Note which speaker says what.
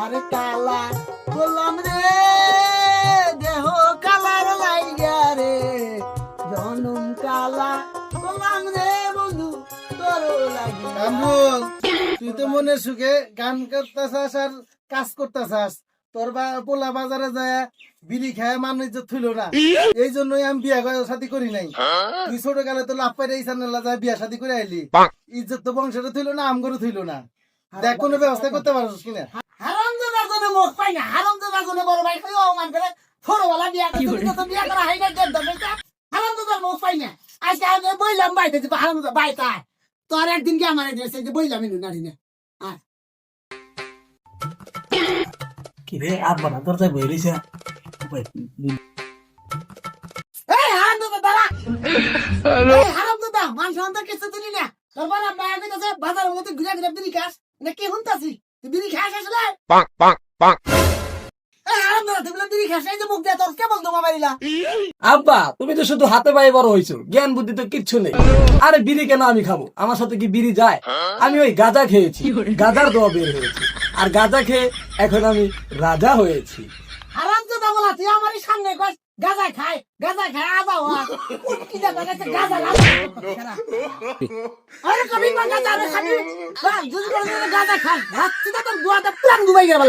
Speaker 1: আরে কালা বললাম রে দেহ কালার লাইগা রে জনম কালা বললাম রে বন্ধু তোর লাগি
Speaker 2: কামরুল, তুই তো মনে সুখে গান করতেছাস আর কাজ করতেছাস। তোর পোলা বাজারে যায় বিড়ি খায় মানুষ ইজ্জত থইল না, এই জন্যই আমি বিয়া শাদি করি নাই। তুই ছোট কালে তো লাভ পাইরে ইসান্নাল্লাহ যায় বিয়া শাদি করে আইলি, ইজ্জত তো বংশের থইল না, আমগরও থইল না। দেখ কোনো ব্যবস্থা করতে পারছিস কিনা।
Speaker 1: হারামজাদার জন্য মুখ পাই না, হারামজাদার জন্য বড় ভাই খালি অপমান করে ছোটবেলা বিয়া করতে তো বিয়া করা হয় না দেড় দশটা হারামজাদার মুখ পাই না। আজকে আমি বইলাম বাইতে যে হারামজাদা বাইতা তোর একদিন কি আমার এসে যে বইলাম ইনু নারী না
Speaker 3: কি রে আব্বা না দরজায় বই রইছে
Speaker 1: এই হারামজাদা দাঁড়া এই হারামজাদা মান সম্মান কিছু দিলি না তোর বাবা মায়া কইতাছে বাজারের মধ্যে ঘুরে ঘুরে বিড়ি খাস না কি হুনতাছি তুই বিড়ি খাস আসলে এই হারামজাদা তুই বলে বিড়ি খাস এই যে মুখ দিয়ে তোর কেবল তোমা মারিলা
Speaker 3: আব্বা তুমি তো শুধু হাতে পায়ে বড় হইছো, জ্ঞান বুদ্ধি তো কিচ্ছু নেই। আরে বিড়ি কেন আমি খাবো? আমার সাথে কি বিড়ি যায়? আমি ওই গাঁজা খেয়েছি, গাঁজার দোয়া বের হয়েছি, আর গাঁজা খেয়ে এখন আমি রাজা হয়েছি।
Speaker 1: হারামজাদা বলা তুই আমারই সামনে কস গাঁজা খায় আদা হওয়া কি দেখা গেছে গাঁজা লাগা আরে কবি বা গাঁজা রে খাবি যদি করে গাঁজা খায় রাত্রিটা তোর দুয়াটা প্ল্যান ঘুমাই গেল